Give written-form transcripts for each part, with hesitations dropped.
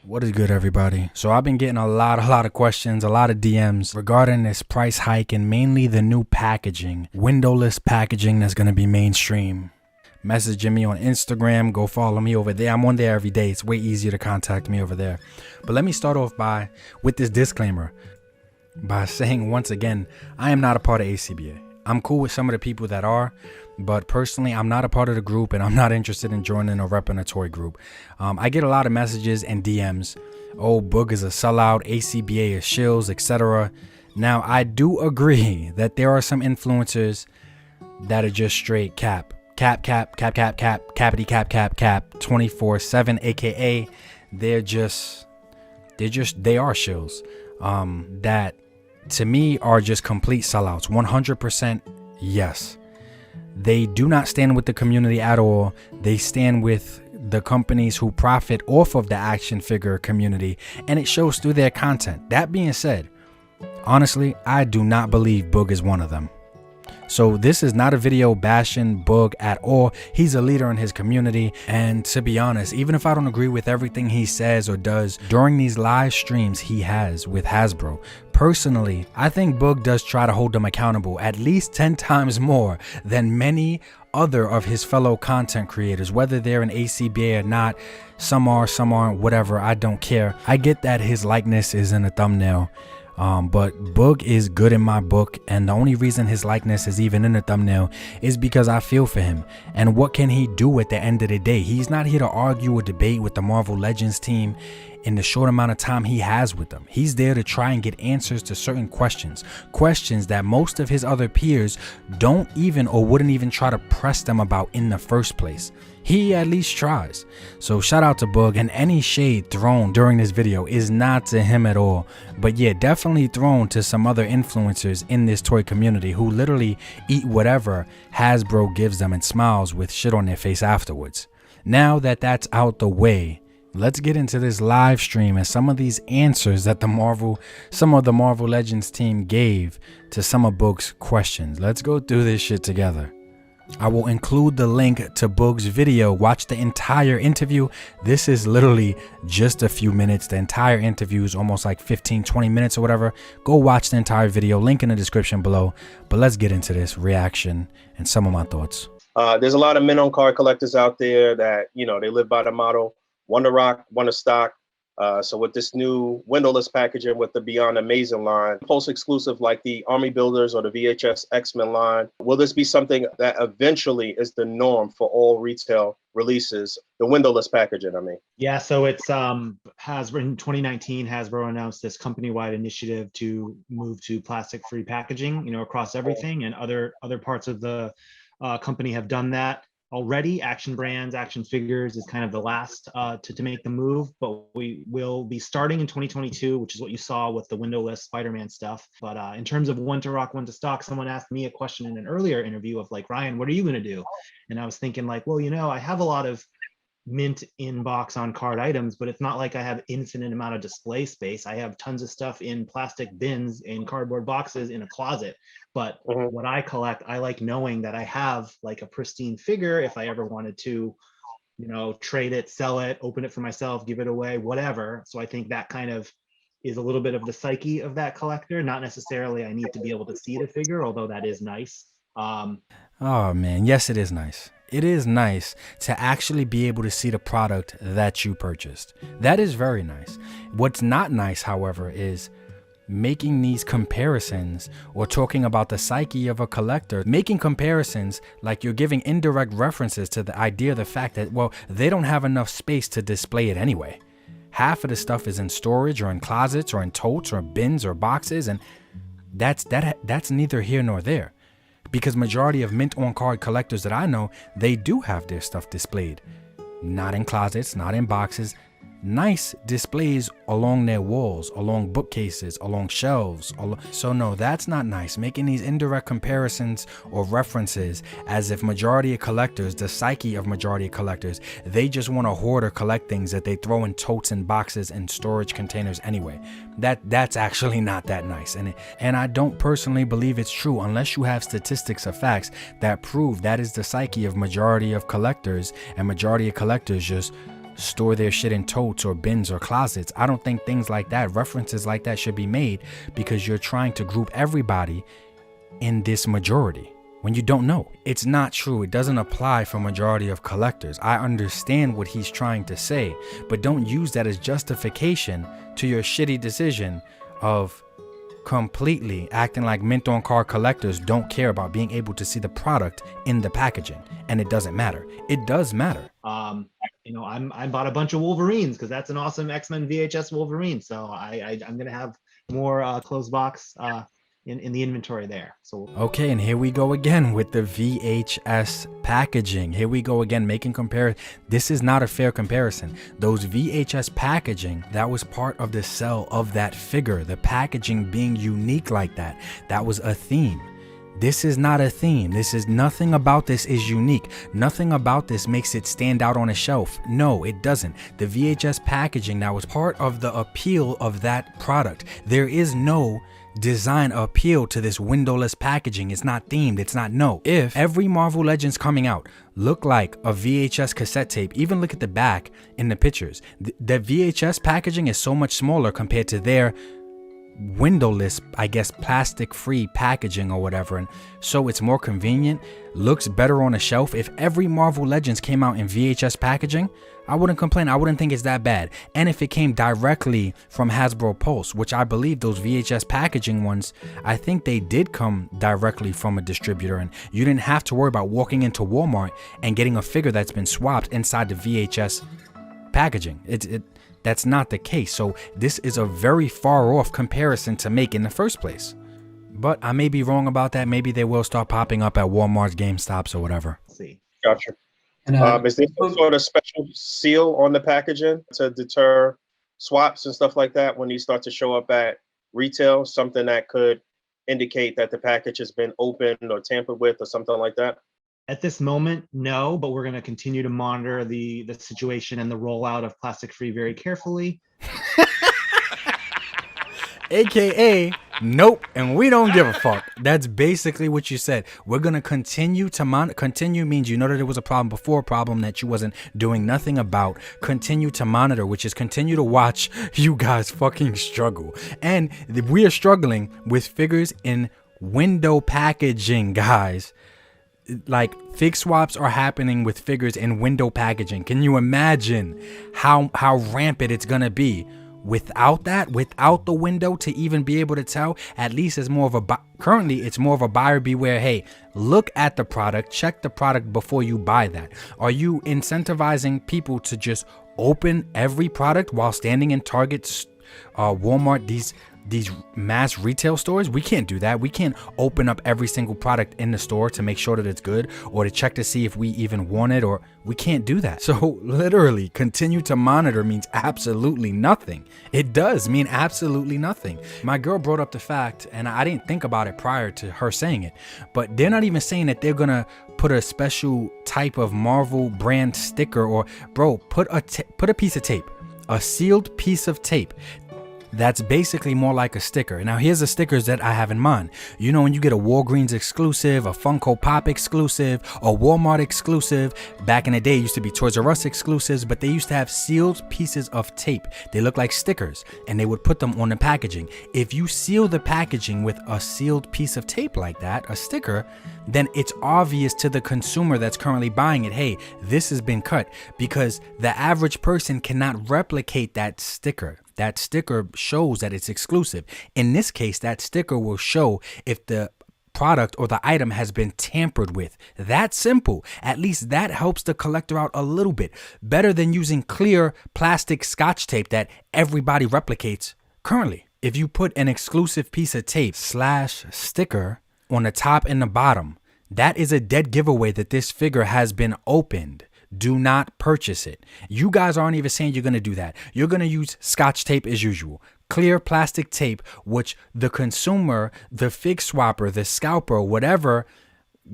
What is good, everybody? So I've been getting a lot of questions, a lot of DMs regarding this price hike and mainly the new packaging, windowless packaging that's going to be mainstream. Messaging me on Instagram, go follow me over there. I'm on there every day. It's way easier to contact me over there. But let me start off with this disclaimer by saying once again, I am not a part of ACBA. I'm cool with some of the people that are, but personally, I'm not a part of the group and I'm not interested in joining or repping a toy group. I get a lot of messages and DMs. Oh, Boog is a sellout, ACBA is shills, etc. Now, I do agree that there are some influencers that are just straight cap 24/7, aka they are shills. That to me are just complete sellouts. 100% yes. They do not stand with the community at all. They stand with the companies who profit off of the action figure community, and it shows through their content. That being said, honestly, I do not believe Boog is one of them. So this is not a video bashing Boog at all. He's a leader in his community, and to be honest, even if I don't agree with everything he says or does during these live streams he has with Hasbro, personally, I think Boog does try to hold them accountable at least 10 times more than many other of his fellow content creators, whether they're in ACBA or not. Some are, some aren't, whatever, I don't care. I get that his likeness is in a thumbnail. But Boog is good in my book, and the only reason his likeness is even in the thumbnail is because I feel for him. And what can he do at the end of the day? He's not here to argue or debate with the Marvel Legends team in the short amount of time he has with them. He's there to try and get answers to certain questions that most of his other peers don't even or wouldn't even try to press them about in the first place. He at least tries. So shout out to Boog, and any shade thrown during this video is not to him at all, but yeah, definitely thrown to some other influencers in this toy community who literally eat whatever Hasbro gives them and smiles with shit on their face afterwards. Now that that's out the way, let's get into this live stream and some of these answers that some of the Marvel Legends team gave to some of Boog's questions. Let's go through this shit together. I will include the link to Boog's video. Watch the entire interview. This is literally just a few minutes. The entire interview is almost like 15-20 minutes or whatever. Go watch the entire video, link in the description below. But let's get into this reaction and some of my thoughts. There's a lot of minnow card collectors out there that, you know, they live by the motto, one to rock, one to stock. So with this new windowless packaging with the Beyond Amazing line, post-exclusive like the Army Builders or the VHS X-Men line, will this be something that eventually is the norm for all retail releases? The windowless packaging, I mean. Yeah, so it's Hasbro in 2019, Hasbro announced this company-wide initiative to move to plastic-free packaging, you know, across everything, and other parts of the company have done that already. Action Brands, Action Figures is kind of the last to make the move, but we will be starting in 2022, which is what you saw with the windowless Spider-Man stuff. But in terms of one to rock, one to stock, someone asked me a question in an earlier interview of like, Ryan, what are you going to do? And I was thinking like, well, you know, I have a lot of mint inbox on card items, but it's not like I have infinite amount of display space. I have tons of stuff in plastic bins, in cardboard boxes, in a closet. But what I collect, I like knowing that I have like a pristine figure if I ever wanted to, you know, trade it, sell it, open it for myself, give it away, whatever. So I think that kind of is a little bit of the psyche of that collector. Not necessarily I need to be able to see the figure, although that is nice. Oh man, yes, it is nice. It is nice to actually be able to see the product that you purchased. That is very nice. What's not nice, however, is making these comparisons or talking about the psyche of a collector, making comparisons like you're giving indirect references to the idea of the fact that, well, they don't have enough space to display it anyway. Half of the stuff is in storage or in closets or in totes or bins or boxes, and that's neither here nor there. Because majority of mint on card collectors that I know, they do have their stuff displayed. Not in closets, not in boxes. nice displays along their walls, along bookcases, along shelves. So no, that's not nice. Making these indirect comparisons or references as if majority of collectors, the psyche of majority of collectors, they just want to hoard or collect things that they throw in totes and boxes and storage containers anyway. That's actually not that nice. And I don't personally believe it's true unless you have statistics or facts that prove that is the psyche of majority of collectors, and majority of collectors just store their shit in totes or bins or closets. I don't think things like that, references like that, should be made because you're trying to group everybody in this majority when you don't know. It's not true. It doesn't apply for majority of collectors. I understand what he's trying to say, but don't use that as justification to your shitty decision of completely acting like mint on card collectors don't care about being able to see the product in the packaging, and it doesn't matter. It does matter. I bought a bunch of Wolverines because that's an awesome X-Men VHS Wolverine. So I'm gonna have more closed box in the inventory there. So okay, and here we go again with the VHS packaging. Here we go again, making comparison. This is not a fair comparison. Those VHS packaging, that was part of the sell of that figure. The packaging being unique like that, that was a theme. This is not a theme. This is nothing about this is unique. Nothing about this makes it stand out on a shelf. No, it doesn't. The VHS packaging, that was part of the appeal of that product. There is no design appeal to this windowless packaging. It's not themed. It's not. No. If every Marvel Legends coming out look like a VHS cassette tape, even look at the back in the pictures, the VHS packaging is so much smaller compared to their windowless, I guess, plastic free packaging or whatever, and so it's more convenient, looks better on a shelf. If every Marvel Legends came out in VHS packaging, I wouldn't complain. I wouldn't think it's that bad. And if it came directly from Hasbro Pulse, which I believe those VHS packaging ones, I think they did come directly from a distributor, and you didn't have to worry about walking into Walmart and getting a figure that's been swapped inside the VHS packaging. That's not the case. So this is a very far off comparison to make in the first place. But I may be wrong about that. Maybe they will start popping up at Walmart's, GameStops, or whatever. See. Gotcha. And, Is there some sort of special seal on the packaging to deter swaps and stuff like that when these start to show up at retail? Something that could indicate that the package has been opened or tampered with or something like that? At this moment, no, but we're going to continue to monitor the situation and the rollout of plastic free very carefully. AKA, nope, and we don't give a fuck. That's basically what you said. We're going to continue to monitor. Continue means you know that there was a problem before, a problem that you wasn't doing nothing about. Continue to monitor, which is continue to watch you guys fucking struggle. And we are struggling with figures in window packaging, guys. Like, fig swaps are happening with figures in window packaging. Can you imagine how rampant it's gonna be without that, without the window to even be able to tell? At least it's more of a currently it's more of a buyer beware. Hey, look at the product, check the product before you buy that. Are you incentivizing people to just open every product while standing in Target, Walmart, these mass retail stores? We can't do that. We can't open up every single product in the store to make sure that it's good or to check to see if we even want it, or we can't do that. So literally continue to monitor means absolutely nothing. It does mean absolutely nothing. My girl brought up the fact, and I didn't think about it prior to her saying it, but they're not even saying that they're gonna put a special type of Marvel brand sticker, or bro, put a piece of tape, a sealed piece of tape that's basically more like a sticker. Now here's the stickers that I have in mind. You know, when you get a Walgreens exclusive, a Funko Pop exclusive, a Walmart exclusive, back in the day it used to be Toys R Us exclusives, but they used to have sealed pieces of tape. They look like stickers, and they would put them on the packaging. If you seal the packaging with a sealed piece of tape like that, a sticker, then it's obvious to the consumer that's currently buying it, hey, this has been cut, because the average person cannot replicate that sticker. That sticker shows that it's exclusive. In this case, that sticker will show if the product or the item has been tampered with. That's simple. At least that helps the collector out a little bit. Better than using clear plastic scotch tape that everybody replicates currently. If you put an exclusive piece of tape / sticker on the top and the bottom, that is a dead giveaway that this figure has been opened. Do not purchase it. You guys aren't even saying you're going to do that. You're going to use Scotch tape as usual. Clear plastic tape, which the consumer, the fig swapper, the scalper, whatever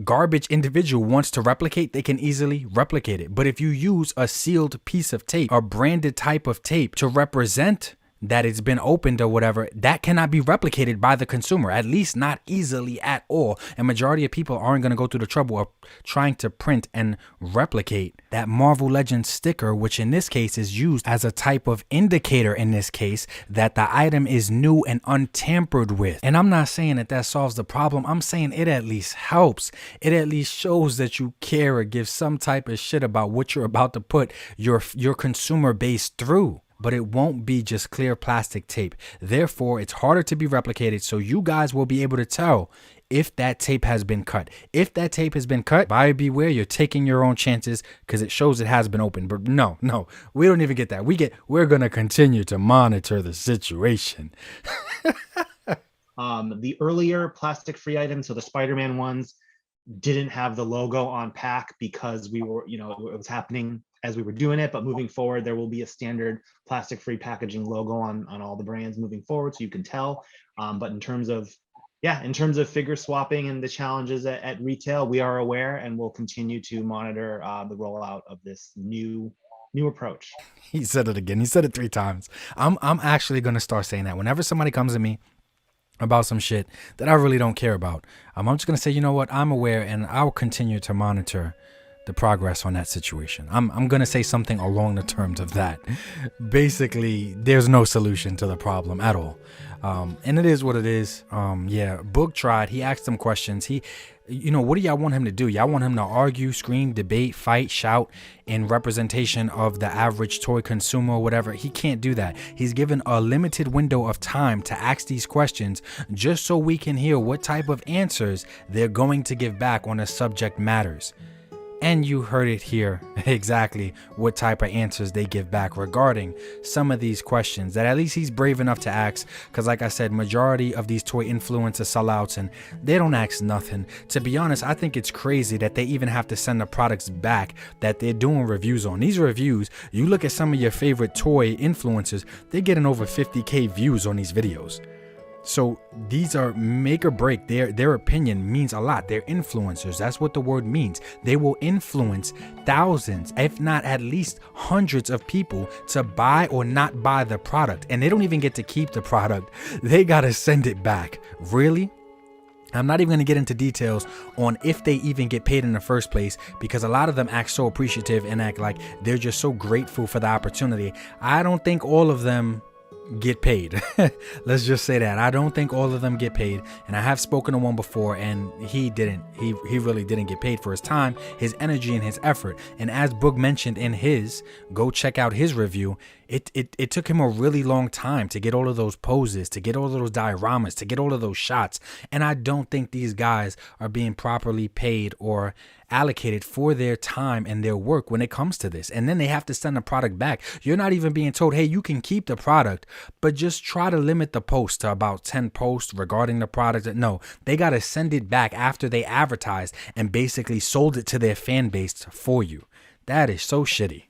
garbage individual wants to replicate, they can easily replicate it. But if you use a sealed piece of tape, a branded type of tape to represent that it's been opened or whatever, that cannot be replicated by the consumer, at least not easily at all. And majority of people aren't going to go through the trouble of trying to print and replicate that Marvel Legends sticker, which in this case is used as a type of indicator in this case that the item is new and untampered with. And I'm not saying that that solves the problem. I'm saying it at least helps. It at least shows that you care or give some type of shit about what you're about to put your consumer base through. But it won't be just clear plastic tape. Therefore, it's harder to be replicated, so you guys will be able to tell if that tape has been cut. If that tape has been cut, buyer beware, you're taking your own chances because it shows it has been opened. But no, we don't even get that. We're going to continue to monitor the situation. The earlier plastic-free items, so the Spider-Man ones, didn't have the logo on pack because we were, it was happening as we were doing it. But moving forward, there will be a standard plastic-free packaging logo on all the brands moving forward, so you can tell. But in terms of figure swapping and the challenges at retail, we are aware and will continue to monitor the rollout of this new approach. He said it again. He said it 3 times. I'm actually going to start saying that whenever somebody comes to me about some shit that I really don't care about, I'm just going to say, you know what, I'm aware and I'll continue to monitor the progress on that situation. I'm going to say something along the terms of that. Basically, there's no solution to the problem at all. And it is what it is. Boog tried. He asked them questions. What do y'all want him to do? Y'all want him to argue, scream, debate, fight, shout in representation of the average toy consumer or whatever? He can't do that. He's given a limited window of time to ask these questions just so we can hear what type of answers they're going to give back on the subject matters. And you heard it here exactly what type of answers they give back regarding some of these questions that at least he's brave enough to ask. Because like I said, majority of these toy influencers sellouts and they don't ask nothing. To be honest, I think it's crazy that they even have to send the products back that they're doing reviews on. These reviews, you look at some of your favorite toy influencers, they're getting over 50K views on these videos. So these are make or break. Their opinion means a lot. They're influencers. That's what the word means. They will influence thousands, if not at least hundreds of people to buy or not buy the product. And they don't even get to keep the product. They got to send it back. Really? I'm not even going to get into details on if they even get paid in the first place, because a lot of them act so appreciative and act like they're just so grateful for the opportunity. I don't think all of them get paid. Let's just say that. I don't think all of them get paid. And I have spoken to one before and he really didn't get paid for his time, his energy, and his effort. And as Boog mentioned in his, go check out his review, it took him a really long time to get all of those poses, to get all of those dioramas, to get all of those shots. And I don't think these guys are being properly paid or allocated for their time and their work when it comes to this. And then they have to send the product back. You're not even being told, hey, you can keep the product, but just try to limit the post to about 10 posts regarding the product. No, they got to send it back after they advertised and basically sold it to their fan base for you. That is so shitty.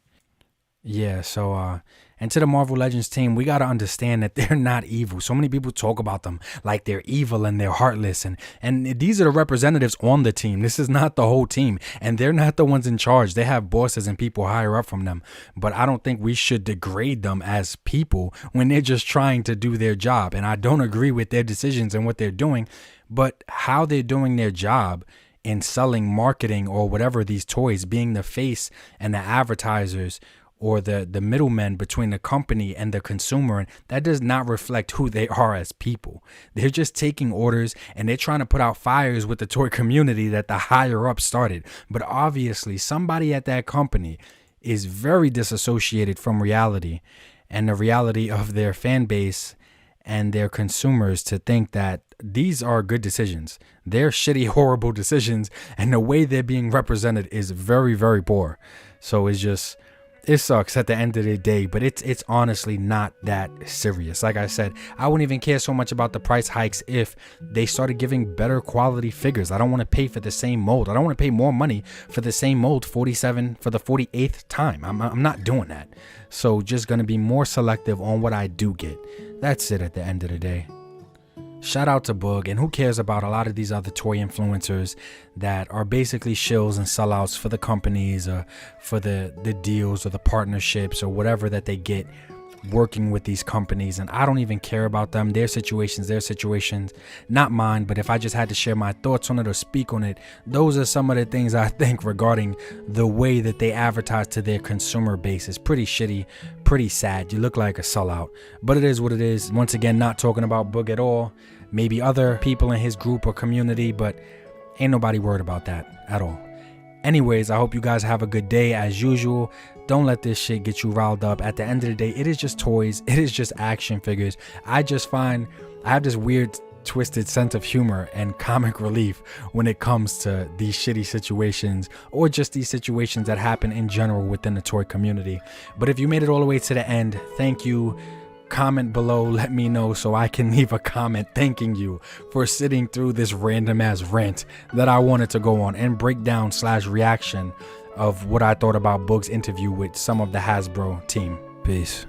Yeah, so and to the Marvel Legends team, we got to understand that they're not evil. So many people talk about them like they're evil and they're heartless. And these are the representatives on the team. This is not the whole team. And they're not the ones in charge. They have bosses and people higher up from them. But I don't think we should degrade them as people when they're just trying to do their job. And I don't agree with their decisions and what they're doing. But how they're doing their job in selling, marketing, or whatever these toys, being the face and the advertisers, or the middlemen between the company and the consumer, and that does not reflect who they are as people. They're just taking orders and they're trying to put out fires with the toy community that the higher up started. But obviously somebody at that company is very disassociated from reality and the reality of their fan base and their consumers to think that these are good decisions. They're shitty, horrible decisions, and the way they're being represented is very, very poor. So It sucks at the end of the day, but it's honestly not that serious. Like I said, I wouldn't even care so much about the price hikes if they started giving better quality figures. I don't want to pay for the same mold. I don't want to pay more money for the same mold 47 for the 48th time. I'm not doing that. So just going to be more selective on what I do get. That's it at the end of the day. Shout out to Boog, and who cares about a lot of these other toy influencers that are basically shills and sellouts for the companies or for the deals or the partnerships or whatever that they get working with these companies. And I don't even care about them, their situations, not mine. But if I just had to share my thoughts on it or speak on it, those are some of the things I think regarding the way that they advertise to their consumer base. Is pretty shitty, pretty sad. You look like a sellout, but it is what it is. Once again, not talking about Boog at all. Maybe other people in his group or community, but ain't nobody worried about that at all. Anyways, I hope you guys have a good day as usual. Don't let this shit get you riled up. At the end of the day, it is just toys. It is just action figures. I just find I have this weird twisted sense of humor and comic relief when it comes to these shitty situations or just these situations that happen in general within the toy community. But if you made it all the way to the end, thank you. Comment below, let me know so I can leave a comment thanking you for sitting through this random ass rant that I wanted to go on and breakdown / reaction of what I thought about Boog's interview with some of the Hasbro team. Peace.